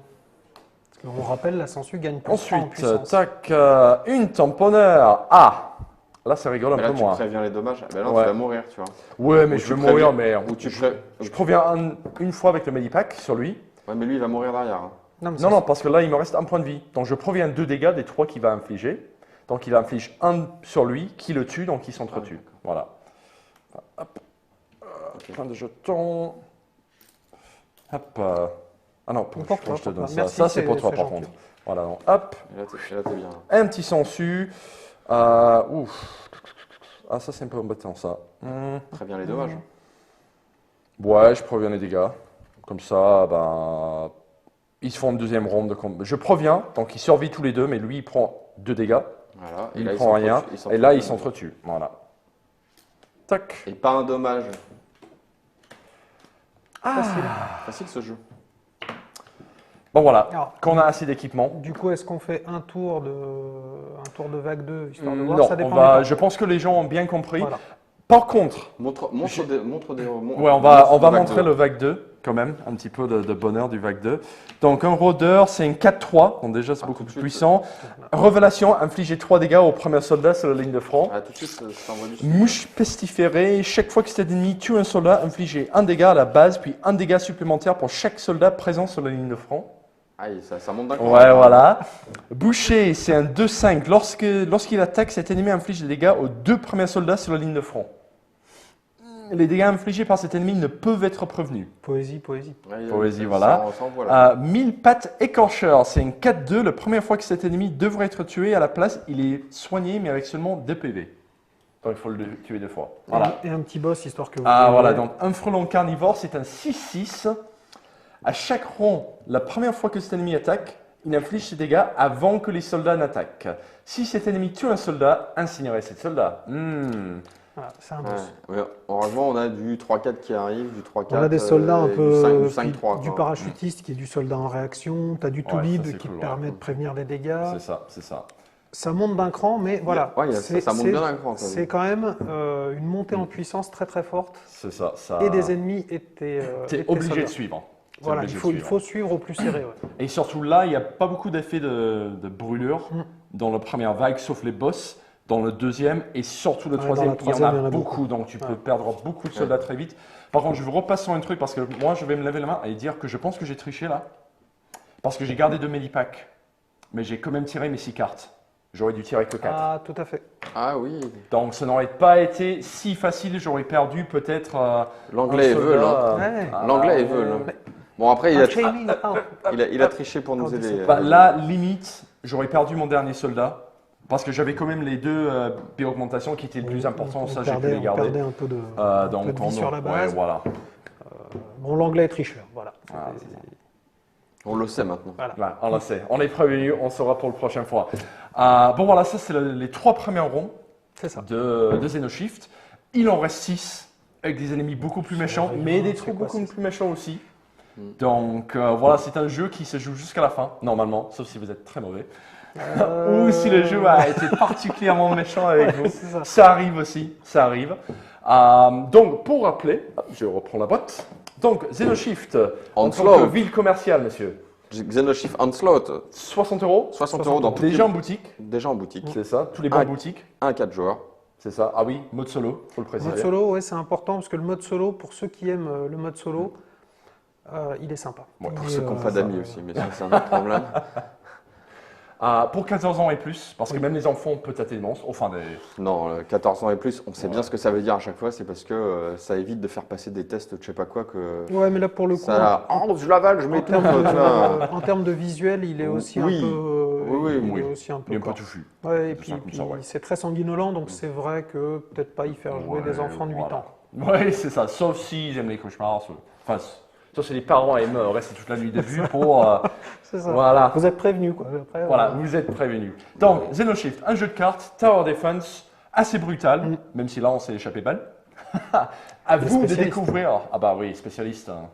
Parce qu'on rappelle, la sangsue gagne plus 3 en Ensuite, puissance. tac, une tamponneur. Là, ça rigole un peu tu moins. préviens les dommages. Ben là, Ouais. tu vas mourir, tu vois. Ouais, mais Ou je tu vais mourir, mais je préviens une fois avec le Medipack sur lui. Ouais, mais lui, il va mourir derrière. Hein. Non, parce que là, il me reste 1 point de vie. Donc, je préviens 2 dégâts des 3 qu'il va infliger. Donc, il inflige 1 sur lui, qui le tue, donc il s'entretue. Voilà. Hop. Plein de jetons. Hop. Ah non, je te donne ça. Merci, Ça, c'est pour toi, par gentil. contre. Voilà, donc, hop. Et là, t'es bien. Un petit sangsue. Ouf. Ah, ça, c'est un peu embêtant, ça. Préviens les dommages. Ouais, je préviens les dégâts. Comme ça, ben, ils se font une deuxième ronde de combat. Je préviens, donc ils survivent tous les deux, mais lui, il prend 2 dégâts. Voilà. Il prend rien. Et là, il s'entretue. Voilà. Tac. Et pas un dommage. Facile. Facile ce jeu. Bon, voilà. Alors, Quand on a assez d'équipement. Du coup, est-ce qu'on fait un tour de vague 2 histoire de voir? Non, Ça dépend je pense que les gens ont bien compris. Voilà. Par contre, Montre des. ouais, on va montrer le vague 2 quand même, un petit peu de bonheur du vague 2. Donc un rôdeur, c'est une 4-3, donc déjà c'est beaucoup plus puissant. Révélation, infliger 3 dégâts au premier soldat sur la ligne de front. Ah, tout de suite, je t'envoie du. Mouche pestiférée, chaque fois que cet ennemi tue un soldat, infliger 1 dégât à la base, puis 1 dégât supplémentaire pour chaque soldat présent sur la ligne de front. Aïe, ça monte d'un coup. Ouais, voilà. Boucher, c'est un 2-5. Lorsqu'il attaque, cet ennemi inflige des dégâts aux 2 premiers soldats sur la ligne de front. Les dégâts infligés par cet ennemi ne peuvent être prévenus. Poésie. Ouais, Poésie, voilà. 1000 pattes écorcheurs, c'est une 4-2. La première fois que cet ennemi devrait être tué, à la place, il est soigné, mais avec seulement 2 PV. Donc il faut le tuer 2 fois. Voilà. Et un petit boss, histoire que vous... Voilà, donc un frelon carnivore, c'est un 6-6. À chaque rond, la première fois que cet ennemi attaque, il inflige ses dégâts avant que les soldats n'attaquent. Si cet ennemi tue un soldat, incinérer cet soldat. Voilà, c'est un boss. Ouais. Heureusement, on a du 3-4 qui arrive, du 3-4. On a des soldats un peu... Du 5-3. Du parachutiste qui est du soldat en réaction. Tu as du Toubib qui te permet de prévenir des dégâts. C'est ça. Ça monte d'un cran, mais voilà. Ouais, ça monte bien d'un cran. C'est quand même une montée en puissance très très forte. C'est ça. Et des ennemis et tes obligé soldats. de suivre. Voilà, il faut suivre au plus serré. Ouais. Et surtout là, il n'y a pas beaucoup d'effets de brûlure dans la première vague, sauf les boss. Dans le deuxième et surtout le troisième, il y en a beaucoup, donc tu peux perdre beaucoup de soldats très vite. Par contre, je vais repasser sur un truc parce que moi, je vais me lever la main et dire que je pense que j'ai triché là. Parce que j'ai gardé 2 Medipack mais j'ai quand même tiré mes 6 cartes. J'aurais dû tirer que 4. Ah, tout à fait. Ah oui. Donc ça n'aurait pas été si facile, j'aurais perdu peut-être. L'anglais est veule. Hein. Ouais. L'anglais est veule. Hein. Bon, après, il a triché pour nous aider. Bah, là, limite, j'aurais perdu mon dernier soldat. Parce que j'avais quand même les 2 augmentations qui étaient le plus important. Ça, j'ai pu les garder. On perdait un peu de, vie sur la base. Ouais, voilà. Bon, l'anglais est tricheur. Voilà. On le sait maintenant. Voilà. Ouais, on le sait. On est prévenu, on saura pour la prochaine fois. Bon, voilà, ça, c'est les 3 premiers ronds de Xenoshift. Il en reste 6 avec des ennemis beaucoup plus méchants, mais des trucs beaucoup plus méchants aussi. Donc, voilà, c'est un jeu qui se joue jusqu'à la fin, normalement, sauf si vous êtes très mauvais. Ou si le jeu a été particulièrement méchant avec vous. Ça arrive aussi, ça arrive. Donc, pour rappeler, je reprends la boîte. Donc, Xenoshift, en tant que ville commerciale, monsieur. Xenoshift Onslaught. 60 €. 60 € dans toutes Déjà en boutique. Déjà en boutique. C'est ça, tous les bonnes boutiques. 1-4 joueurs. C'est ça. Ah oui, mode solo, faut le préciser. Mode solo, ouais, c'est important parce que le mode solo, pour ceux qui aiment le mode solo, il est sympa. Ouais, pour ceux qui n'ont pas d'amis aussi, mais ça, c'est un autre problème. Pour 14 ans et plus, parce que même les enfants peuvent tâter des monstres. Enfin, Non, 14 ans et plus, on sait bien ce que ça veut dire à chaque fois, c'est parce que ça évite de faire passer des tests, je sais pas quoi, que... Ouais, mais là, pour le coup... je l'avale, je m'étouffe, tu vois. En termes de visuel, il est aussi un peu... Oui. Aussi un peu il est un peu touffu. Ouais, et puis c'est très sanguinolent, donc c'est vrai que peut-être pas y faire jouer des enfants de 8 ans. Oui, c'est ça, sauf s'ils aiment les cauchemars. Enfin, sauf si les parents aiment rester toute la nuit debout pour... c'est ça. Voilà. Vous êtes prévenus, quoi. Après, voilà, vous êtes prévenus. Donc, Xenoshift, un jeu de cartes, Tower Defense, assez brutal, même si là, on s'est échappé balle. À vous de découvrir... Ah bah oui, spécialiste. Hein.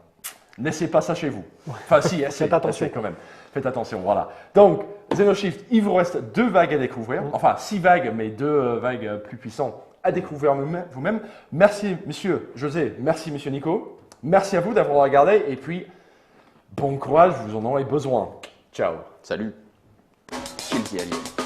Laissez pas ça chez vous. Enfin, si, faites attention quand même. Faites attention, voilà. Donc, Xenoshift, il vous reste 2 vagues à découvrir. Enfin, 6 vagues, mais 2 vagues plus puissantes à découvrir vous-même. Merci, monsieur José. Merci, monsieur Nico. Merci à vous d'avoir regardé. Et puis, bon courage, vous en aurez besoin. Ciao. Salut. Kill the alien.